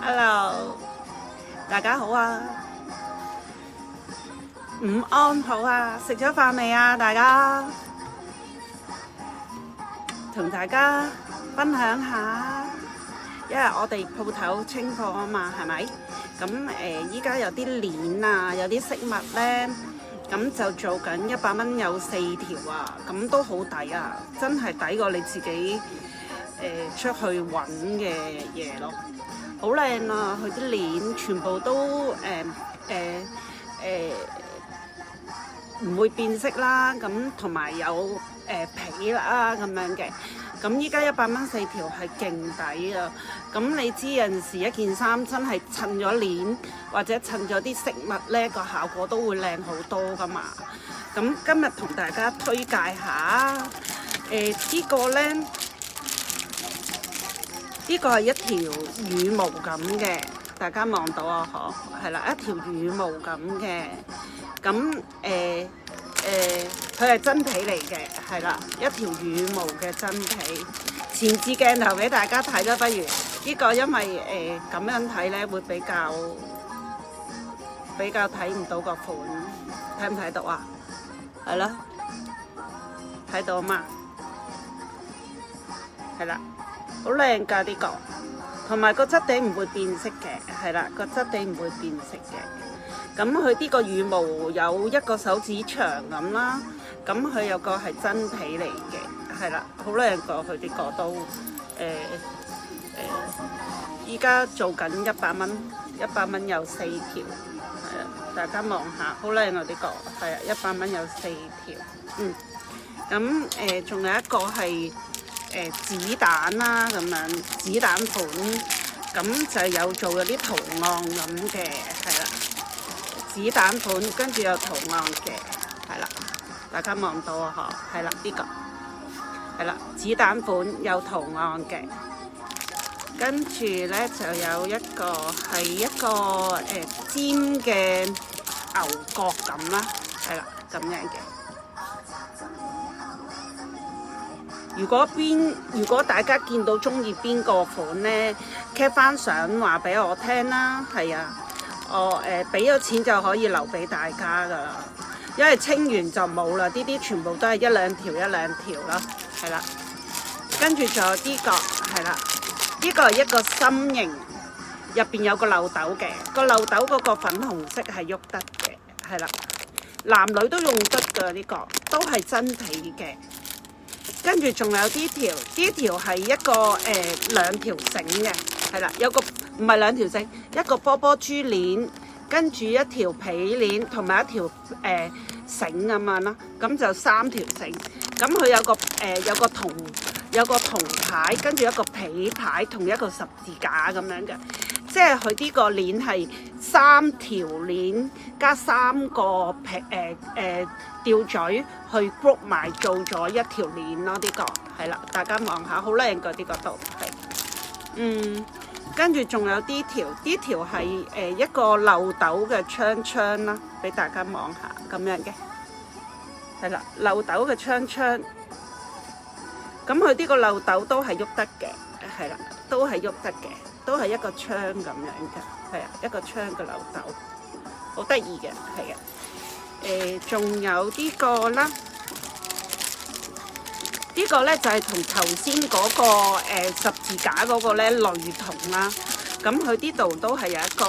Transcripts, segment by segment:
Hello， 大家好啊，午安好啊，食咗飯未啊？大家同大家分享下，因為我哋鋪頭清貨啊嘛，係咪？咁依家有啲鏈啊，有啲飾物咧，咁就做緊100蚊有4條啊，咁都好抵啊，真係抵過你自己出去揾嘅嘢咯。好靚啊！佢啲鏈全部都唔會變色啦，咁同埋有皮啦咁樣嘅。咁依家100蚊4條係勁抵啊！咁你知有陣時一件衫真係襯咗鏈或者襯咗啲飾物咧，個效果都會靚好多噶嘛。咁今日同大家推介下呢個咧。呢個係一條羽毛咁嘅，大家望到啊？嗬，係啦，一條羽毛咁嘅，咁佢係真皮嚟嘅，係啦，一條羽毛嘅真皮。前置鏡頭俾大家睇啦，不如呢個因為咁樣睇咧會比較睇唔到個款，睇唔睇到啊？係啦，睇到嘛？係啦。好靚㗎呢個，同埋個質地唔會變色嘅，係啦，個質地唔會變色嘅。咁佢呢個羽毛有1個手指長咁啦，咁佢有個係真皮嚟嘅，係啦，好靚個佢呢個都依家做緊100蚊有4條，係啊，大家望下，好靚啊呢個，係啊，100蚊有4條，咁仲有一個係。子彈啦咁樣，子彈款咁就有做咗啲圖案咁嘅，係啦，子彈款跟住有圖案嘅，係啦，大家望到啊嗬，係啦呢個，係啦，子彈款有圖案嘅，跟住咧就有一個係一個尖嘅牛角咁啦，係啦咁樣嘅。如果大家見到中意邊個款呢 ，cap 翻相話俾我聽啦，係啊，我俾咗錢就可以留俾大家噶啦，因為清完就冇啦，呢啲全部都係1兩條啦，係啦，跟住仲有呢個係啦，呢個係一個心形，入邊有個漏斗嘅，個漏斗嗰個粉紅色係喐得嘅，係啦，男女都用得噶呢個，都係真皮嘅。跟住仲有呢條係一個2條繩嘅，係啦，有個唔係2條繩，一個波波珠鏈，跟住一條皮鏈同埋一條繩咁樣啦，咁就3條繩。咁佢有個銅牌，跟住一個皮牌同一個十字架咁樣嘅，即係佢呢個鏈係3條鏈加3個吊嘴去 group 埋做咗1條鏈咯，呢個係啦，大家望下，好靚㗎呢個都係，跟住仲有呢條係一個漏斗嘅槍啦，俾大家望下咁樣嘅，係啦，漏斗嘅槍，咁佢呢個漏斗都係喐得嘅，係啦，都係喐得嘅，都係一個槍咁樣嘅，係啊，一個槍嘅漏斗，好得意嘅，係啊。仲有呢個啦，呢個咧就係同頭先嗰個十字架嗰個咧類同啦。咁佢呢度都係有一個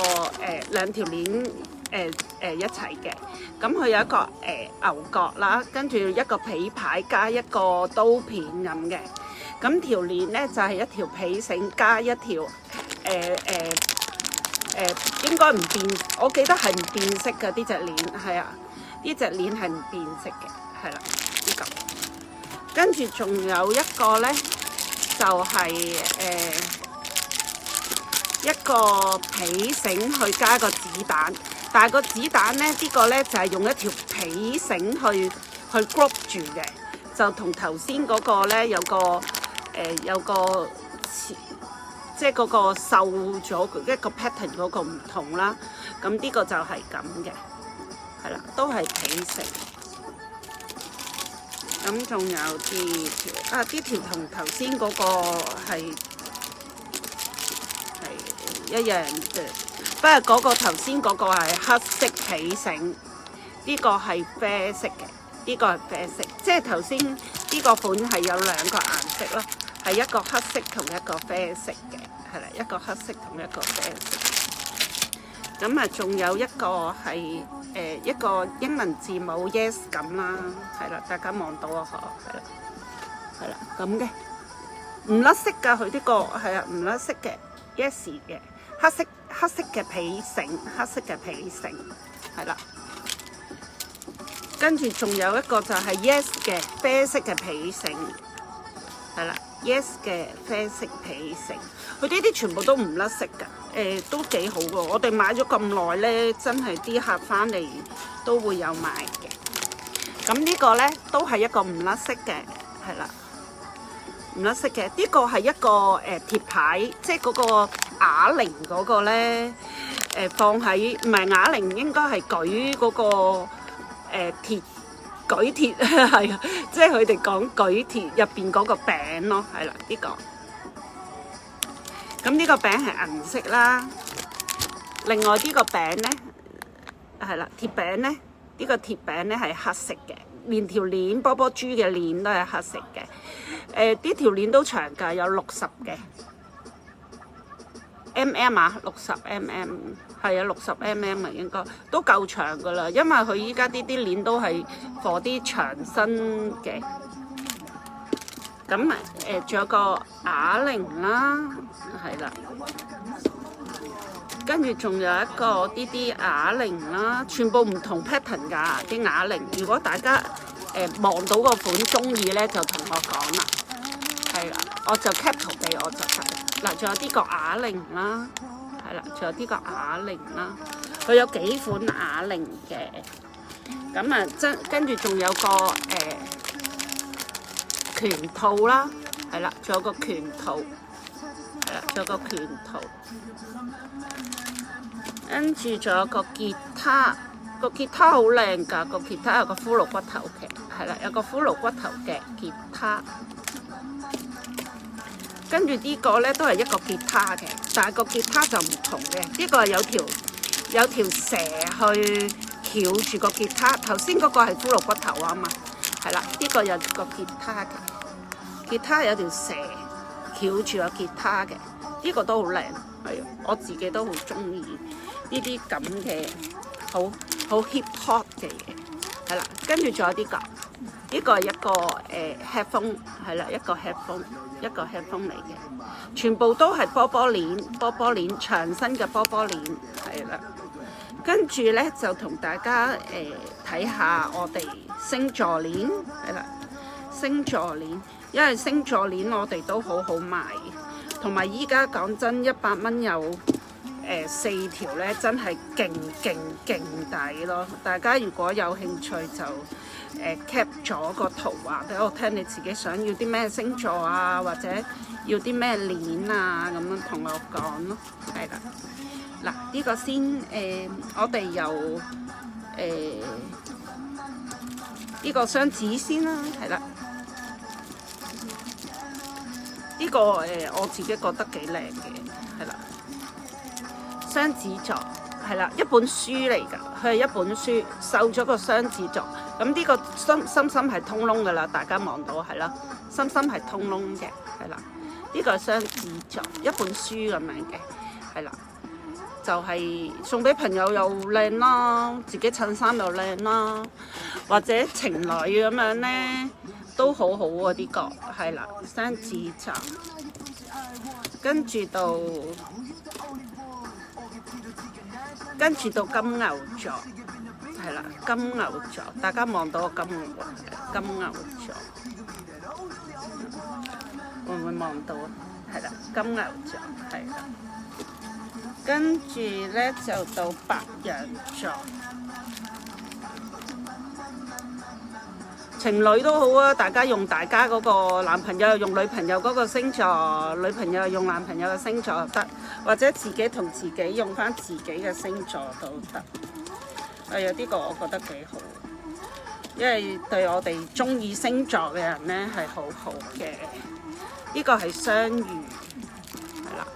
2條鏈一齊嘅。咁佢有一個牛角啦，跟住一個皮牌加一個刀片咁嘅。咁條鏈咧就係一條皮繩加一條應該唔變，我記得係唔變色嘅呢隻鏈，係啊。呢隻鏈係唔變色嘅，係啦，呢個。跟住仲有一個咧，就係一個皮繩去加個子彈，但係個子彈咧，呢個咧就係用一條皮繩去 group 住嘅，就同頭先嗰個咧有個即係嗰個瘦咗一個 pattern 嗰個唔同啦。咁呢個就係咁嘅。係啦，都係皮繩。咁仲有啲條啊，啲條同頭先嗰個係一樣嘅。不過嗰個頭先嗰個係黑色皮繩，呢個係啡色嘅，呢個係啡色，即係頭先呢個款係有兩個顏色咯，係一個黑色同一個啡色嘅，係啦，一個黑色同一個啡色。咁啊，仲有一個係一個英文字母 yes 咁啦，係啦，大家望到啊，係啦，咁嘅，唔甩色㗎，佢呢個係啊，唔甩色嘅 yes 嘅，黑色嘅皮繩，黑色嘅皮繩，係啦。跟住仲有一個就係 yes 嘅啡色嘅皮繩，係啦 ，yes 嘅啡色皮繩，佢呢啲全部都唔甩色㗎，都幾好㗎。我哋買咗咁耐咧，真係啲客翻嚟都會有買嘅。咁呢個咧都係一個唔甩色嘅，係啦，唔甩色嘅。呢個係一個鐵牌，即係嗰個啞鈴嗰個咧，放喺唔係啞鈴，應該係舉嗰個。舉鐵係啊，即係佢哋講舉鐵入邊嗰個餅咯，係啦呢個。咁呢個餅係銀色啦。另外呢個餅咧係啦，鐵餅咧呢個鐵餅咧係黑色嘅，連條鏈波波豬嘅鏈都係黑色嘅。呢條鏈都長㗎，有60嘅 mm 啊，60 mm。係啊，60mm啊，應該都夠長噶啦，因為佢依家啲鏈都係放啲長身嘅。咁仲有個啞鈴啦，係啦，跟住仲有一個啲啞鈴啦，全部唔同 pattern 㗎啲啞鈴。如果大家望到個款中意咧，就同我講啦，係啦，我就 cap 圖俾我就得。嗱，仲有呢個啞鈴啦。係啦，仲有呢個啞鈴啦，佢有幾款啞鈴嘅，咁啊，跟住仲有個拳套啦，係啦，仲有個拳套，係啦，仲有個拳套，跟住仲有個吉他，個吉他好靚㗎，個吉他有個骷髏骨頭嘅，係啦，有個骷髏骨頭嘅吉他。跟住呢個咧都係一個吉他嘅，但係個吉他就唔同嘅。呢個係有條蛇去翹住個吉他。頭先嗰個係骷髏骨頭啊嘛，係啦。呢個有個吉他嘅，吉他有條蛇翹住個吉他嘅。呢個都好靚，係啊，我自己都好中意呢啲咁嘅好 hip hop 嘅嘢，係啦。跟住仲有呢個。呢個係一個headphone，係啦，一個 headphone 嚟嘅，全部都係波波鏈，長身嘅波波鏈，係啦。跟住咧就同大家睇下我哋星座鏈，係啦，星座鏈，因為星座鏈我哋都好好賣，同埋依家講真100蚊有4條咧，真係勁抵咯！大家如果有興趣就cap 咗個圖話俾我聽，你自己想要啲咩星座啊，或者要啲咩鏈啊，咁樣同我講咯，係啦。嗱，呢個先我哋由呢個雙子先啦，係啦。呢個我自己覺得幾靚嘅，係啦。雙子座係啦，一本書嚟㗎，佢係一本書，繡咗個雙子座。咁呢個心係通窿㗎啦，大家望到係啦，心係通窿嘅，係啦。呢個係雙子座，一本書咁樣嘅，係啦，就係送俾朋友又靚啦，自己襯衫又靚啦，或者情侶咁樣咧都好好喎。呢個係啦，雙子座，跟住到金牛座，係啦，金牛座，大家望到個金牛座，會唔會望到啊？係啦，金牛座，係啦，跟住咧就到白羊座，情侶都好啊，大家用大家嗰個男朋友用女朋友嗰個星座，女朋友用男朋友嘅星座得，或者自己同自己用翻自己嘅星座都得。係啊，呢個我覺得幾好，因為對我哋中意星座嘅人咧係好好嘅。呢個係雙魚，係啦，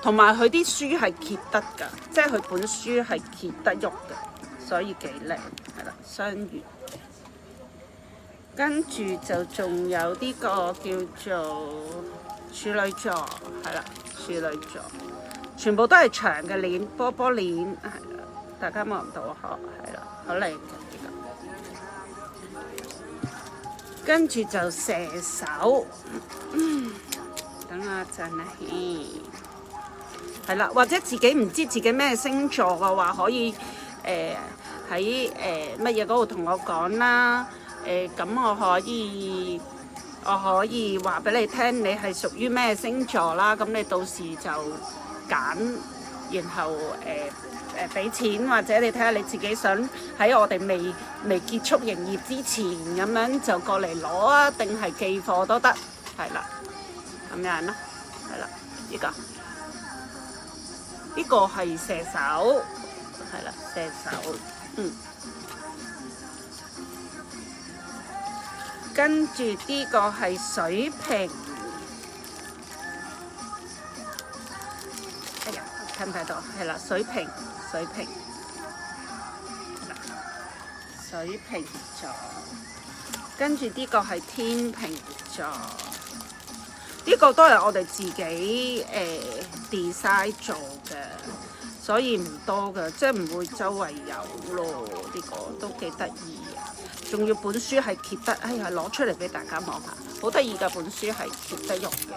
同埋佢啲書係揭得㗎，即係佢本書係揭得喐嘅，所以幾靚，係啦，雙魚。跟住就仲有呢個叫做處女座，係啦，處女座，全部都係長嘅鏈，波波鏈，係啦，大家望唔到嗬，係啦，好靚嘅呢個。跟住就射手，等我陣啊，係啦，或者自己唔知自己咩星座嘅話，可以喺乜嘢嗰度同我講啦。咁我可以話俾你聽，你係屬於咩星座啦？咁你到時就揀，然後俾錢，或者你睇下你自己想喺我哋未結束營業之前咁樣就過嚟攞啊，定係寄貨都得，係啦，咁樣咯，係啦，呢個係射手，係啦，射手，跟住呢個係水瓶，哎呀，睇唔睇到？係啦，水瓶，水瓶座。跟住呢個係天秤座，呢個都係我哋自己design 做嘅，所以唔多嘅，即係唔會周圍有咯。呢個都幾得意嘅，仲要本書係揭得，哎呀，攞出嚟俾大家望下，好得意嘅，本書係揭得喐嘅。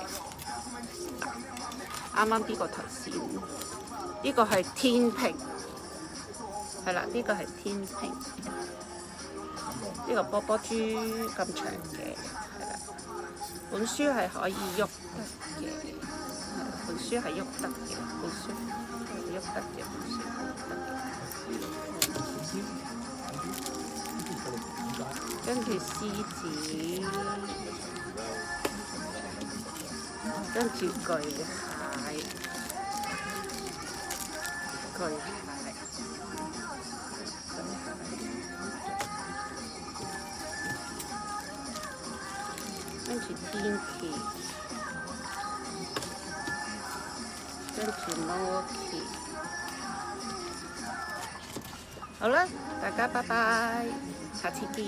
啱啱呢個頭先，呢個係天秤，係啦，呢個係天秤，呢個波波豬咁長嘅，係啦，本書係可以喐得嘅，本書係喐得嘅，本書係喐得嘅，本書係喐得嘅。跟住獅子，跟住巨蟹，跟住天蠍，跟住摩羯。好啦，大家拜拜，下次見。